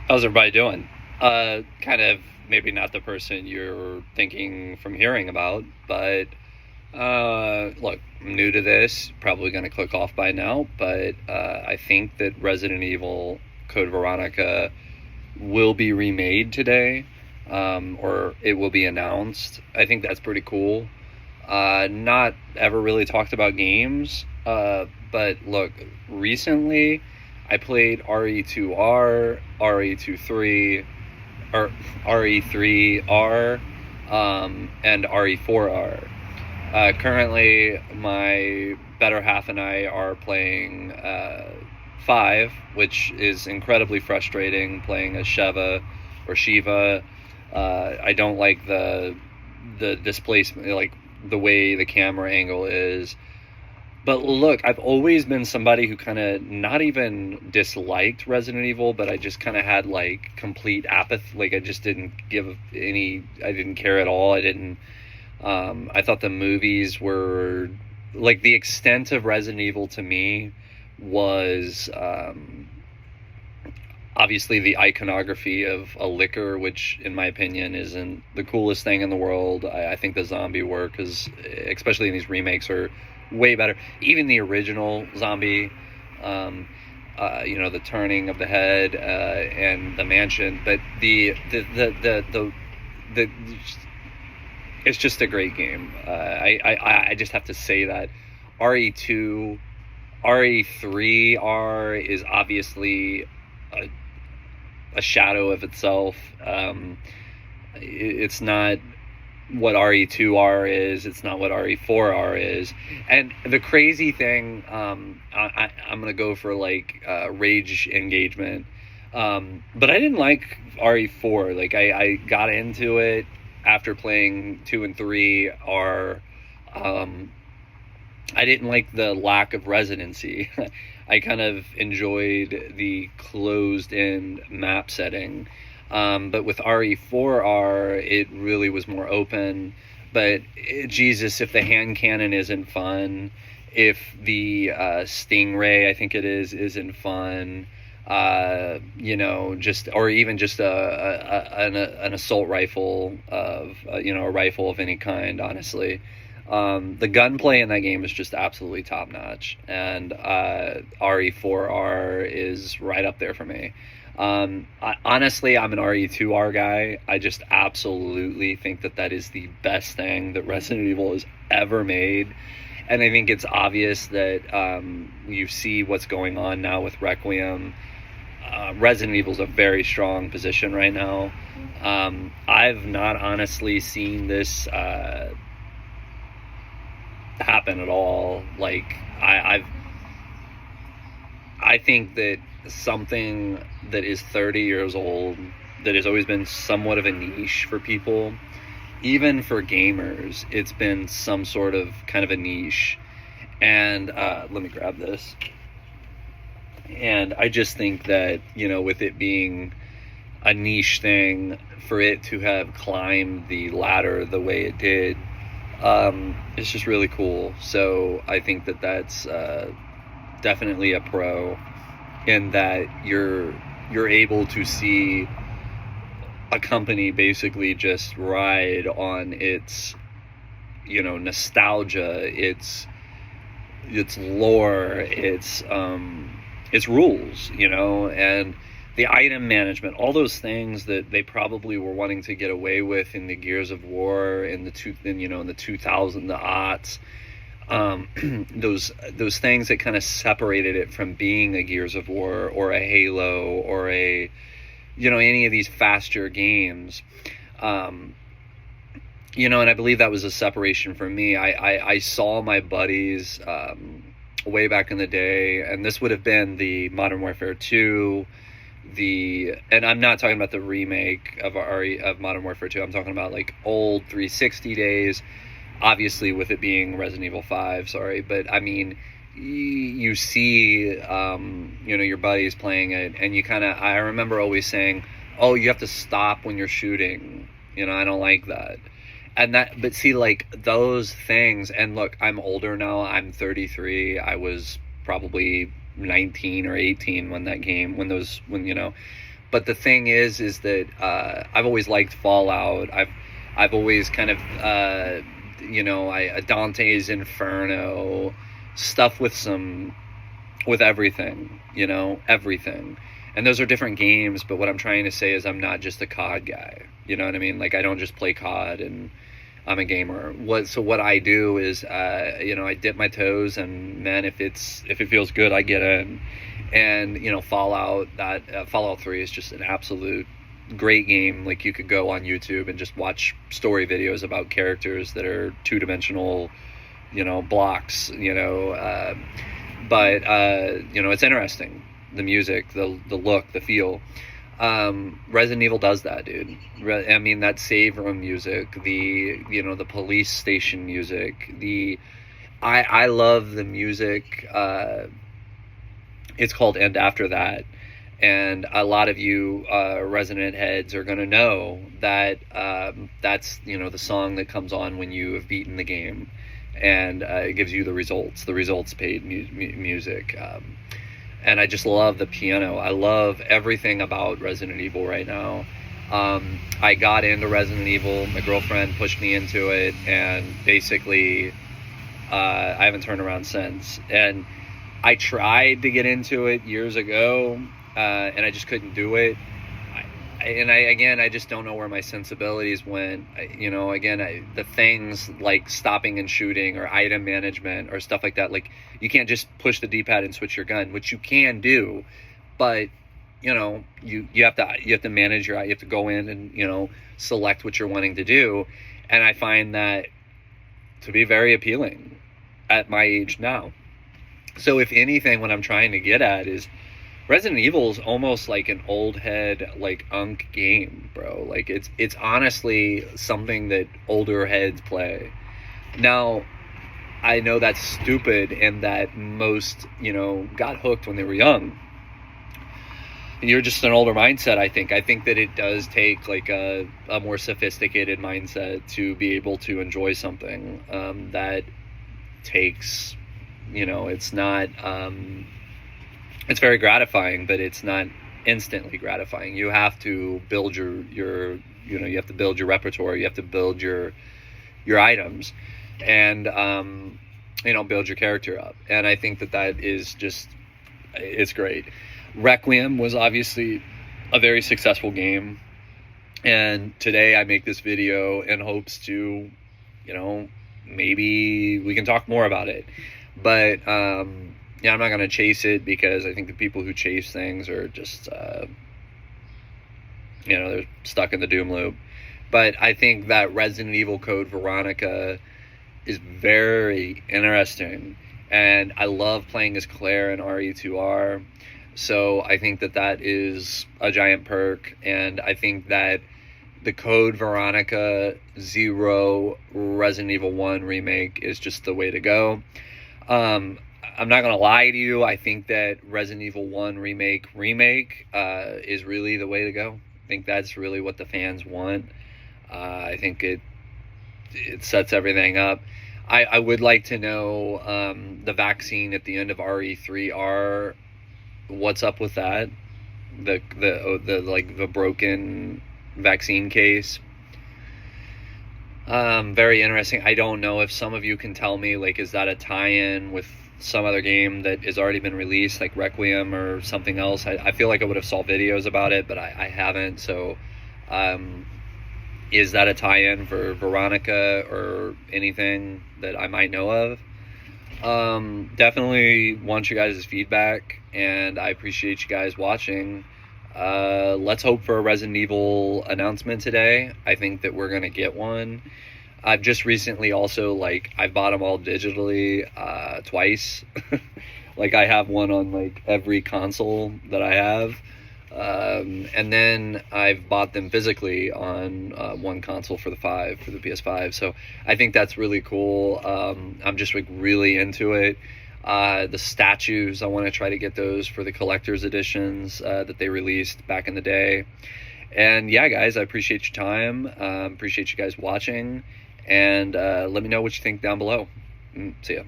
How's everybody doing? Kind of maybe not the person you're thinking from hearing about, but look, I'm new to this, probably going to click off by now, but I think that Resident Evil Code Veronica will be remade today, or it will be announced. I think that's pretty cool. Not ever really talked about games, but look, recently I played RE2R, RE23, or RE3R, and RE4R. Currently, my better half and I are playing 5, which is incredibly frustrating, playing as Shiva. I don't like the displacement, like the way the camera angle is. But look, I've always been somebody who kind of not even disliked Resident Evil, but I just kind of had like complete apathy. Like I just didn't I didn't care at all. I thought the movies were, like, the extent of Resident Evil to me was obviously the iconography of a liquor, which in my opinion isn't the coolest thing in the world. I think the zombie work is, especially in these remakes, are way better. Even the original zombie, the turning of the head and the mansion, but the it's just a great game. I just have to say that RE2, RE3R is obviously a shadow of itself. It's not what RE2R is. It's not what RE4R is. And the crazy thing, I'm gonna go for like rage engagement. But I didn't like RE4. Like I got into it after playing 2 and 3 I didn't like the lack of residency. I kind of enjoyed the closed-in map setting. But with RE4R, it really was more open. But Jesus, if the hand cannon isn't fun, if the Stingray, I think it is, isn't fun, or even just an assault rifle of, a rifle of any kind, honestly. The gunplay in that game is just absolutely top notch, and RE4R is right up there for me. Honestly, I'm an RE2R guy. I just absolutely think that is the best thing that Resident Evil has ever made. And I think it's obvious that you see what's going on now with Requiem. Resident Evil is a very strong position right now. I've not honestly seen this happen at all. Like I think that something that is 30 years old, that has always been somewhat of a niche for people, even for gamers, it's been some sort of kind of a niche. And let me grab this. And I just think that, with it being a niche thing, for it to have climbed the ladder the way it did, it's just really cool. So I think that's definitely a pro, in that you're able to see a company basically just ride on its, nostalgia, its lore, its rules, and the item management, all those things that they probably were wanting to get away with in the Gears of War, in the 2000, the aughts. Those things that kind of separated it from being a Gears of War or a Halo or any of these faster games. And I believe that was a separation for me. I saw my buddies way back in the day, and this would have been the Modern Warfare 2, and I'm not talking about the remake of Modern Warfare 2. I'm talking about like old 360 days, obviously with it being Resident Evil 5, sorry. But I mean, you see, your buddies playing it, and I remember always saying, oh, you have to stop when you're shooting. I don't like that. But see, like, those things, and look, I'm older now, I'm 33, I was probably 19 or 18 when but the thing is that I've always liked Fallout. I've always kind of Dante's Inferno, stuff with everything, everything. And those are different games, but what I'm trying to say is I'm not just a COD guy. You know what I mean? Like, I don't just play COD and I'm a gamer. What I do is, I dip my toes, and man, if it feels good, I get in. And Fallout 3 is just an absolute great game. Like, you could go on YouTube and just watch story videos about characters that are two-dimensional, blocks. But it's interesting. The music, the look, the feel. Resident Evil does that, dude. I mean, that save room music, the police station music, I love the music. It's called End After That, and a lot of you Resident heads are gonna know that that's the song that comes on when you have beaten the game, and it gives you the results paid music. And I just love the piano. I love everything about Resident Evil right now. I got into Resident Evil. My girlfriend pushed me into it, and basically, I haven't turned around since. And I tried to get into it years ago, and I just couldn't do it. I just don't know where my sensibilities went. The things like stopping and shooting or item management or stuff like that, like, you can't just push the D-pad and switch your gun, which you can do, but you have to manage you have to go in and select what you're wanting to do, and I find that to be very appealing at my age now. So if anything, what I'm trying to get at is Resident Evil is almost like an old head, like, unk game, bro. Like, it's honestly something that older heads play. Now, I know that's stupid, and that most, got hooked when they were young. And you're just an older mindset, I think. I think that it does take, like, a more sophisticated mindset to be able to enjoy something that takes, it's not... it's very gratifying, but it's not instantly gratifying. You have to build your you have to build your repertoire. You have to build your items, and build your character up. And I think that is just, it's great. Requiem was obviously a very successful game, and today I make this video in hopes to, maybe we can talk more about it. But I'm not going to chase it, because I think the people who chase things are just, they're stuck in the doom loop. But I think that Resident Evil Code Veronica is very interesting. And I love playing as Claire in RE2R. So I think that is a giant perk. And I think that the Code Veronica 0 Resident Evil 1 remake is just the way to go. I'm not going to lie to you. I think that Resident Evil 1 remake is really the way to go. I think that's really what the fans want. I think it sets everything up. I would like to know the vaccine at the end of RE3R. What's up with that? The broken vaccine case. Very interesting. I don't know if some of you can tell me, like, is that a tie-in with some other game that has already been released, like Requiem or something else? I feel like I would have saw videos about it, but I haven't. So is that a tie-in for Veronica or anything that I might know of? Definitely want you guys' feedback, and I appreciate you guys watching. Let's hope for a Resident Evil announcement today. I think that we're gonna get one. I've just recently also, I've bought them all digitally twice. Like, I have one on, every console that I have. And then I've bought them physically on one console for the PS5. So I think that's really cool. I'm just, really into it. The statues, I want to try to get those for the collector's editions that they released back in the day. And yeah, guys, I appreciate your time. Appreciate you guys watching. And let me know what you think down below. See ya.